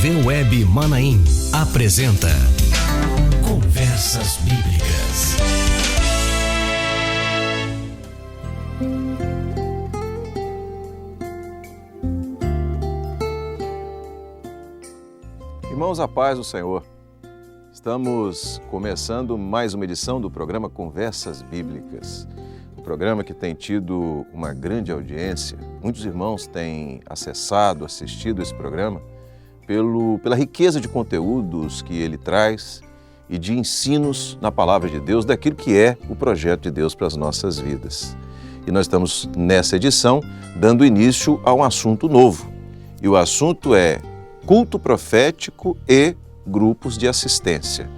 TV Web Manaim apresenta Conversas Bíblicas. Irmãos, a paz do Senhor. Estamos começando mais uma edição do programa Conversas Bíblicas. Um programa que tem tido uma grande audiência. Muitos irmãos têm acessado, assistido esse programa pela riqueza de conteúdos que ele traz e de ensinos na Palavra de Deus, daquilo que é o projeto de Deus para as nossas vidas. E nós estamos nessa edição dando início a um assunto novo. E o assunto é culto profético e grupos de assistência.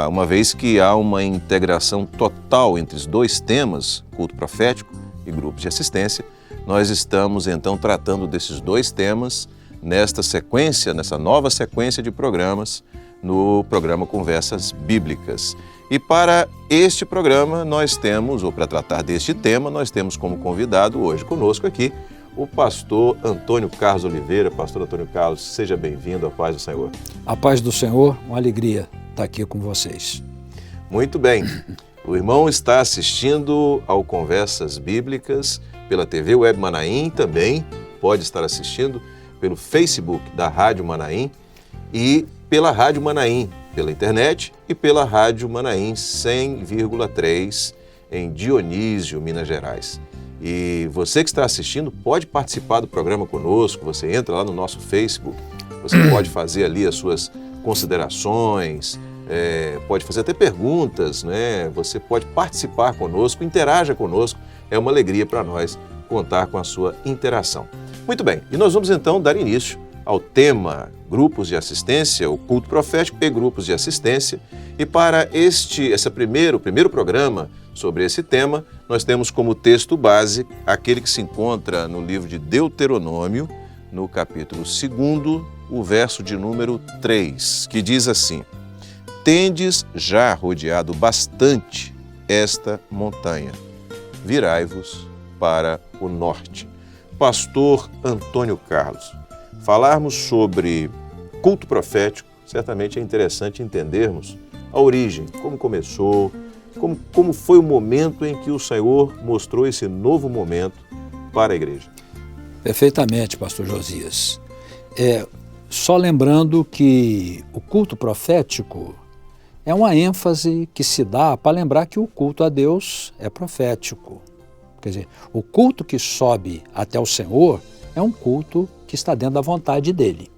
Uma vez que há uma integração total entre os dois temas, culto profético e grupos de assistência, nós estamos então tratando desses dois temas nesta sequência, nessa nova sequência de programas, no programa Conversas Bíblicas. E para este programa nós temos, ou para tratar deste tema, nós temos como convidado hoje conosco aqui o pastor Antônio Carlos Oliveira. Pastor Antônio Carlos, seja bem-vindo, à paz do Senhor. A paz do Senhor, uma alegria estar aqui com vocês. Muito bem, o irmão está assistindo ao Conversas Bíblicas pela TV Web Manaim, também pode estar assistindo pelo Facebook da Rádio Manaim e pela Rádio Manaim, pela internet e pela Rádio Manaim 100,3 em Dionísio, Minas Gerais. E você que está assistindo pode participar do programa conosco, você entra lá no nosso Facebook, você pode fazer ali as suas considerações, pode fazer até perguntas, né? Você pode participar conosco, interaja conosco, é uma alegria para nós contar com a sua interação. Muito bem, e nós vamos então dar início ao tema grupos de assistência, o culto profético e grupos de assistência. E para esse primeiro programa sobre esse tema, nós temos como texto base aquele que se encontra no livro de Deuteronômio, no capítulo 2, o verso de número 3, que diz assim: Tendes já rodeado bastante esta montanha, virai-vos para o norte. Pastor Antônio Carlos, falarmos sobre culto profético, certamente é interessante entendermos a origem, como começou, como foi o momento em que o Senhor mostrou esse novo momento para a igreja. Perfeitamente, pastor Josias. Só lembrando que o culto profético é uma ênfase que se dá para lembrar que o culto a Deus é profético. Quer dizer, o culto que sobe até o Senhor é um culto que está dentro da vontade dele.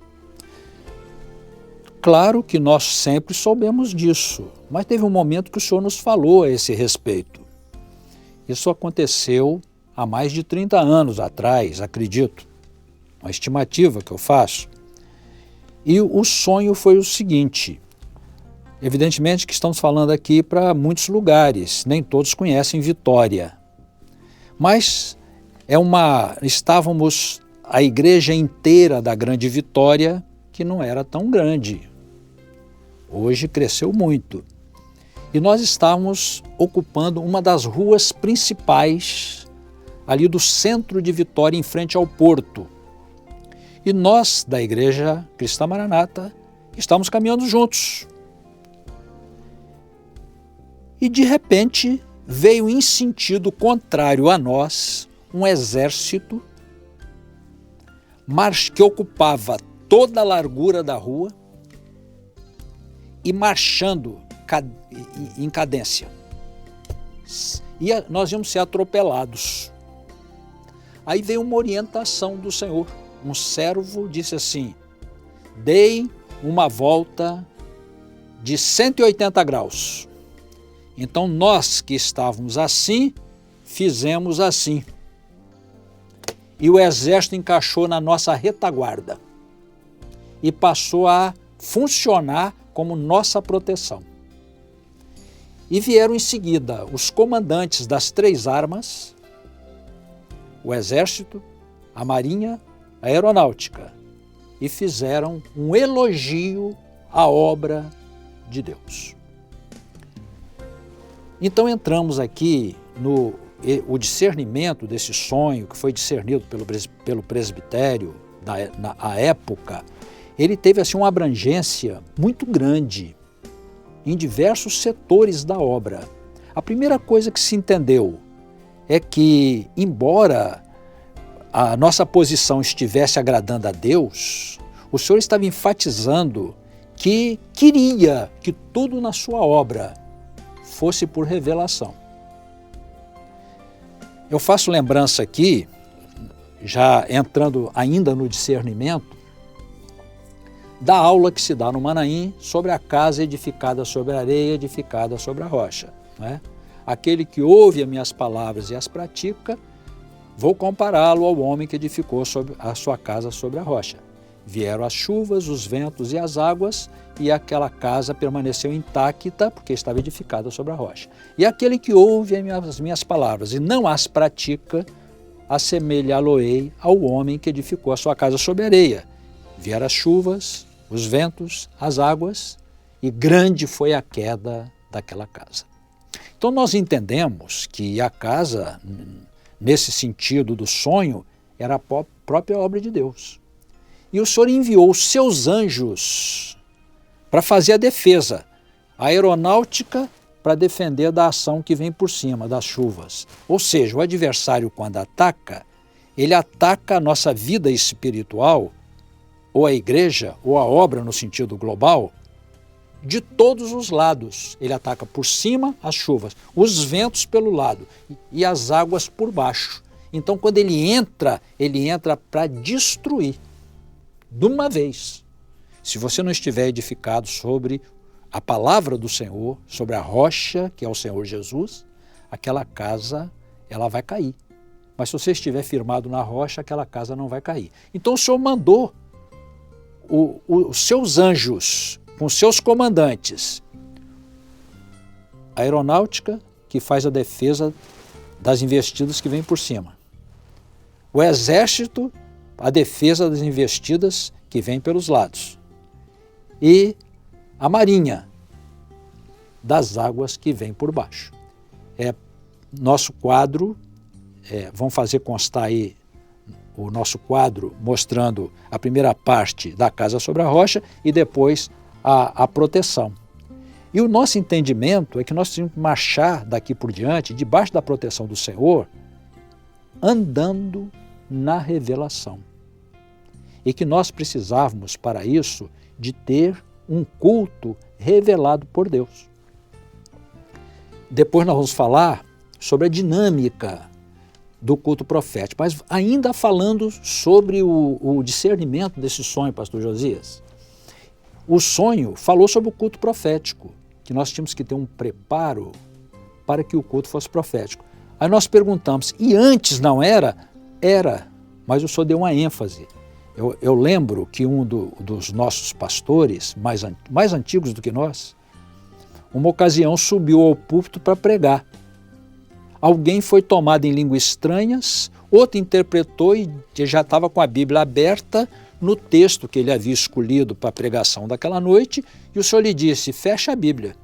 Claro que nós sempre soubemos disso, mas teve um momento que o Senhor nos falou a esse respeito. Isso aconteceu há mais de 30 anos atrás, acredito, uma estimativa que eu faço. E o sonho foi o seguinte: evidentemente que estamos falando aqui para muitos lugares, nem todos conhecem Vitória, mas estávamos a igreja inteira da Grande Vitória, que não era tão grande. Hoje cresceu muito. E nós estávamos ocupando uma das ruas principais ali do centro de Vitória, em frente ao porto. E nós, da Igreja Cristã Maranata, estávamos caminhando juntos. E de repente veio em sentido contrário a nós um exército que ocupava toda a largura da rua e marchando em cadência. E nós íamos ser atropelados. Aí veio uma orientação do Senhor. Um servo disse assim: deem uma volta de 180 graus. Então nós que estávamos assim, fizemos assim. E o exército encaixou na nossa retaguarda e passou a funcionar como nossa proteção. E vieram em seguida os comandantes das 3 armas, o exército, a marinha, a aeronáutica, e fizeram um elogio à obra de Deus. Então entramos aqui no o discernimento desse sonho, que foi discernido pelo presbitério à época, ele teve assim uma abrangência muito grande em diversos setores da obra. A primeira coisa que se entendeu é que, embora a nossa posição estivesse agradando a Deus, o Senhor estava enfatizando que queria que tudo na sua obra fosse por revelação. Eu faço lembrança aqui, já entrando ainda no discernimento, da aula que se dá no Manaim sobre a casa edificada sobre a areia, edificada sobre a rocha. Né? Aquele que ouve as minhas palavras e as pratica, vou compará-lo ao homem que edificou a sua casa sobre a rocha. Vieram as chuvas, os ventos e as águas, e aquela casa permaneceu intacta, porque estava edificada sobre a rocha. E aquele que ouve as minhas palavras e não as pratica, assemelhá-lo-ei ao homem que edificou a sua casa sobre a areia. Vieram as chuvas, os ventos, as águas, e grande foi a queda daquela casa. Então nós entendemos que a casa, nesse sentido do sonho, era a própria obra de Deus. E o Senhor enviou os seus anjos para fazer a defesa, a aeronáutica para defender da ação que vem por cima, das chuvas. Ou seja, o adversário, quando ataca, ele ataca a nossa vida espiritual, ou a igreja, ou a obra no sentido global, de todos os lados. Ele ataca por cima as chuvas, os ventos pelo lado e as águas por baixo. Então, quando ele entra para destruir de uma vez. Se você não estiver edificado sobre a palavra do Senhor, sobre a rocha, que é o Senhor Jesus, aquela casa, ela vai cair. Mas se você estiver firmado na rocha, aquela casa não vai cair. Então o Senhor mandou os seus anjos, com seus comandantes, a aeronáutica, que faz a defesa das investidas que vêm por cima. O exército, a defesa das investidas que vêm pelos lados. E a marinha, das águas que vêm por baixo. Nosso quadro, vamos fazer constar aí o nosso quadro mostrando a primeira parte da casa sobre a rocha e depois a proteção. E o nosso entendimento é que nós temos que marchar daqui por diante, debaixo da proteção do Senhor, andando na revelação. E que nós precisávamos, para isso, de ter um culto revelado por Deus. Depois nós vamos falar sobre a dinâmica do culto profético, mas ainda falando sobre o discernimento desse sonho, pastor Josias. O sonho falou sobre o culto profético, que nós tínhamos que ter um preparo para que o culto fosse profético. Aí nós perguntamos, e antes não era? Era, mas o senhor deu uma ênfase. Eu lembro que um dos nossos pastores, mais antigos do que nós, uma ocasião subiu ao púlpito para pregar. Alguém foi tomado em línguas estranhas, outro interpretou e já estava com a Bíblia aberta no texto que ele havia escolhido para a pregação daquela noite, e o senhor lhe disse, fecha a Bíblia.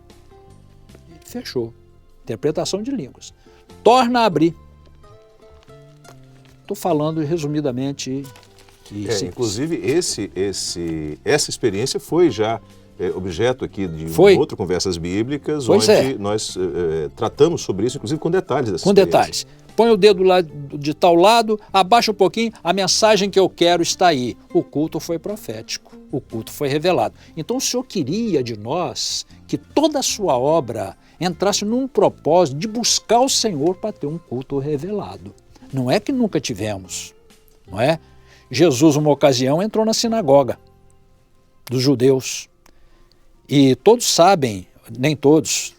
Ele fechou. Interpretação de línguas. Torna a abrir. Estou falando resumidamente. Inclusive, essa experiência foi já objeto aqui de outra Conversas Bíblicas, onde nós tratamos sobre isso, inclusive com detalhes dessa experiência. Com detalhes. Põe o dedo lá de tal lado, abaixa um pouquinho, a mensagem que eu quero está aí. O culto foi profético, o culto foi revelado. Então o Senhor queria de nós que toda a sua obra entrasse num propósito de buscar o Senhor para ter um culto revelado. Não é que nunca tivemos, não é? Jesus, uma ocasião, entrou na sinagoga dos judeus. E todos sabem, nem todos,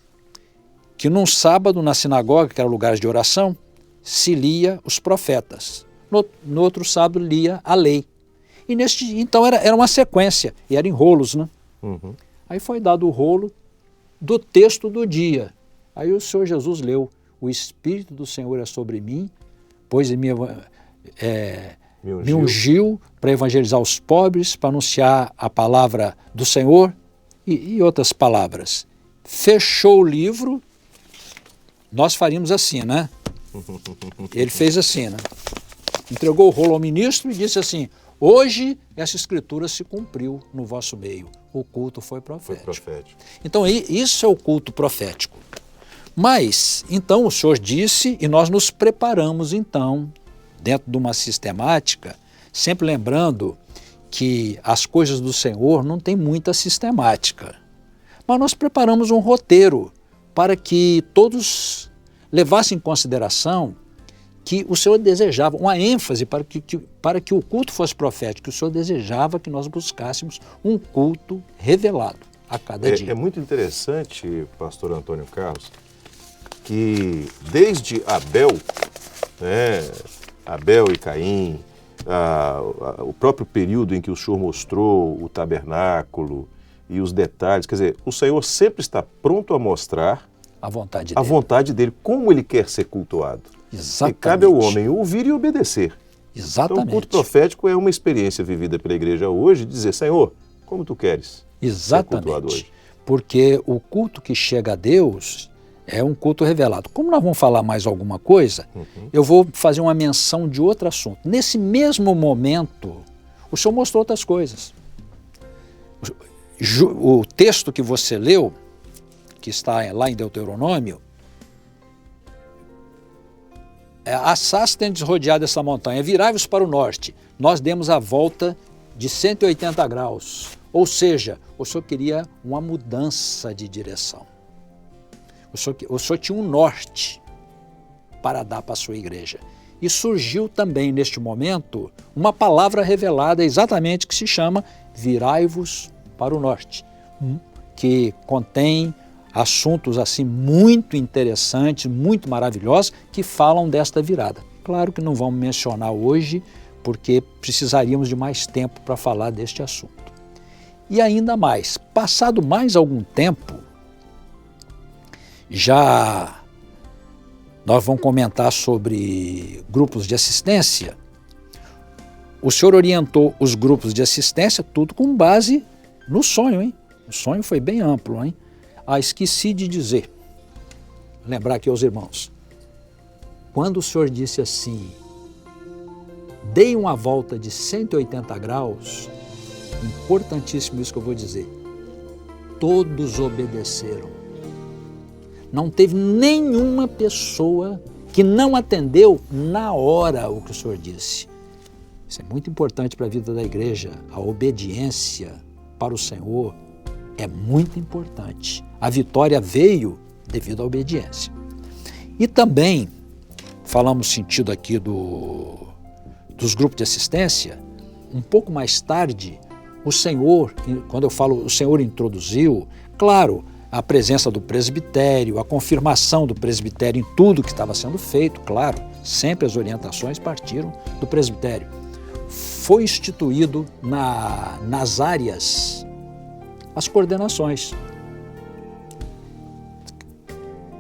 que num sábado na sinagoga, que era lugar de oração, se lia os profetas. No outro sábado lia a lei. E então era uma sequência, e era em rolos, né? Uhum. Aí foi dado o rolo do texto do dia. Aí o Senhor Jesus leu, o Espírito do Senhor é sobre mim, pois me ungiu para evangelizar os pobres, para anunciar a palavra do Senhor e outras palavras. Fechou o livro, nós faríamos assim, né? Ele fez assim, né? entregou o rolo ao ministro e disse assim: hoje essa escritura se cumpriu no vosso meio. O culto foi profético. Foi profético. Então, isso é o culto profético. Mas, então, o Senhor disse e nós nos preparamos, então, dentro de uma sistemática, sempre lembrando que as coisas do Senhor não têm muita sistemática. Mas nós preparamos um roteiro para que todos levassem em consideração que o Senhor desejava, uma ênfase para que o culto fosse profético, o Senhor desejava que nós buscássemos um culto revelado a cada dia. É muito interessante, pastor Antônio Carlos, que desde Abel, né, Abel e Caim, o próprio período em que o Senhor mostrou o tabernáculo e os detalhes, quer dizer, o Senhor sempre está pronto a mostrar a vontade dele, como ele quer ser cultuado. Exatamente. E cabe ao homem ouvir e obedecer. Exatamente. Então o culto profético é uma experiência vivida pela igreja hoje, dizer: Senhor, como tu queres ser cultuado hoje? Porque o culto que chega a Deus é um culto revelado. Como nós vamos falar mais alguma coisa, eu vou fazer uma menção de outro assunto. Nesse mesmo momento, o Senhor mostrou outras coisas. O texto que você leu, que está lá em Deuteronômio, Assás tendo rodeado essa montanha, virai-vos para o norte. Nós demos a volta de 180 graus. Ou seja, o Senhor queria uma mudança de direção. O Senhor tinha um norte para dar para a sua igreja. E surgiu também, neste momento, uma palavra revelada exatamente que se chama virai-vos para o norte, que contém assuntos assim muito interessantes, muito maravilhosos, que falam desta virada. Claro que não vamos mencionar hoje, porque precisaríamos de mais tempo para falar deste assunto. E ainda mais, passado mais algum tempo, já nós vamos comentar sobre grupos de assistência. O Senhor orientou os grupos de assistência, tudo com base no sonho, hein? O sonho foi bem amplo, hein? Esqueci de dizer, lembrar aqui aos irmãos, quando o Senhor disse assim, dei uma volta de 180 graus, importantíssimo isso que eu vou dizer, todos obedeceram. Não teve nenhuma pessoa que não atendeu na hora o que o Senhor disse. Isso é muito importante para a vida da igreja, a obediência para o Senhor é muito importante. A vitória veio devido à obediência. E também, falamos sentido aqui dos grupos de assistência, um pouco mais tarde, o Senhor, quando eu falo o Senhor introduziu, claro, a presença do presbitério, a confirmação do presbitério em tudo que estava sendo feito, claro, sempre as orientações partiram do presbitério. Foi instituído nas áreas as coordenações.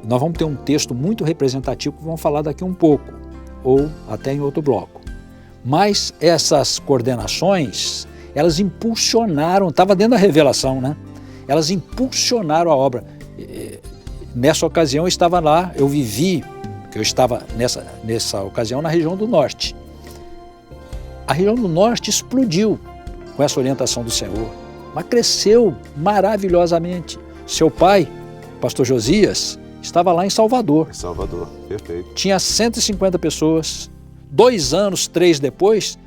Nós vamos ter um texto muito representativo que vamos falar daqui um pouco, ou até em outro bloco. Mas essas coordenações, elas impulsionaram, estava dentro da revelação, né? Elas impulsionaram a obra. Nessa ocasião eu estava lá, eu vivi, que eu estava nessa ocasião na região do norte. A região do norte explodiu com essa orientação do Senhor, mas cresceu maravilhosamente. Seu pai, pastor Josias, estava lá em Salvador. Salvador, perfeito. Tinha 150 pessoas. 2 anos, 3 depois,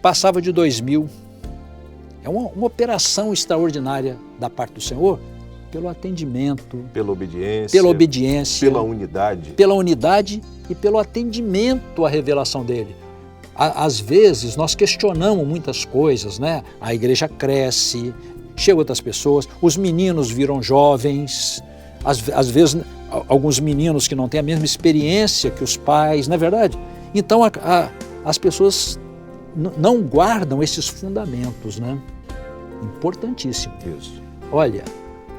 passava de 2.000. É uma operação extraordinária da parte do Senhor, pelo atendimento, pela obediência, pela unidade e pelo atendimento à revelação dele. Às vezes nós questionamos muitas coisas, né? A igreja cresce, chegam outras pessoas, os meninos viram jovens, às vezes alguns meninos que não têm a mesma experiência que os pais, não é verdade? Então as pessoas não guardam esses fundamentos, né? Importantíssimo. Isso. Olha,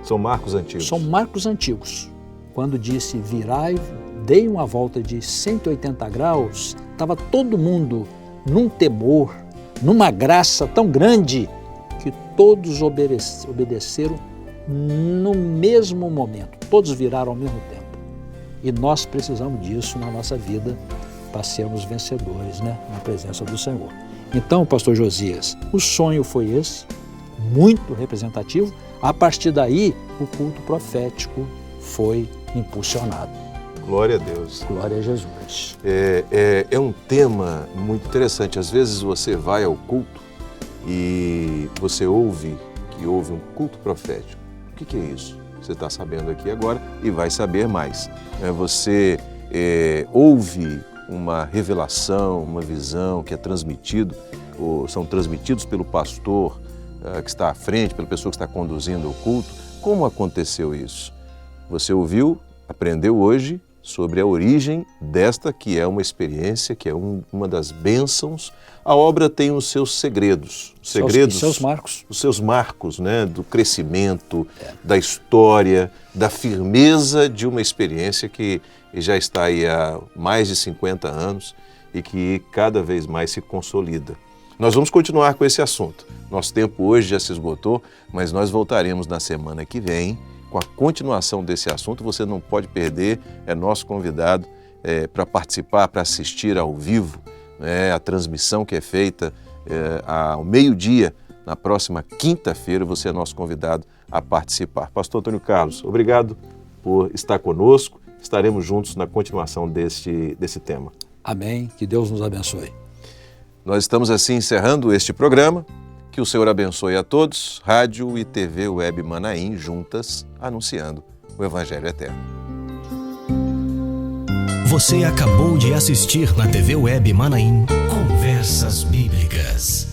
são marcos antigos. São marcos antigos. Quando disse virai, dei uma volta de 180 graus, estava todo mundo num temor, numa graça tão grande que todos obedeceram no mesmo momento. Todos viraram ao mesmo tempo. E nós precisamos disso na nossa vida para sermos vencedores, né, na presença do Senhor. Então, pastor Josias, o sonho foi esse, muito representativo. A partir daí, o culto profético foi impulsionado. Glória a Deus. Glória a Jesus. É um tema muito interessante. Às vezes você vai ao culto e você ouve que houve um culto profético. O que é isso? Você está sabendo aqui agora e vai saber mais. Você ouve uma revelação, uma visão que é transmitido, ou são transmitidos pelo pastor que está à frente, pela pessoa que está conduzindo o culto. Como aconteceu isso? Você ouviu, aprendeu hoje sobre a origem desta que é uma experiência, que é uma das bênçãos. A obra tem os seus segredos. Os seus marcos. Os seus marcos, né? Do crescimento, da história, da firmeza de uma experiência que já está aí há mais de 50 anos e que cada vez mais se consolida. Nós vamos continuar com esse assunto. Nosso tempo hoje já se esgotou, mas nós voltaremos na semana que vem com a continuação desse assunto. Você não pode perder, é nosso convidado para participar, para assistir ao vivo, né, a transmissão que é feita ao meio-dia, na próxima quinta-feira. Você é nosso convidado a participar. Pastor Antônio Carlos, obrigado por estar conosco. Estaremos juntos na continuação desse tema. Amém. Que Deus nos abençoe. Nós estamos assim encerrando este programa. Que o Senhor abençoe a todos. Rádio e TV Web Manaim juntas anunciando o Evangelho Eterno. Você acabou de assistir na TV Web Manaim Conversas Bíblicas.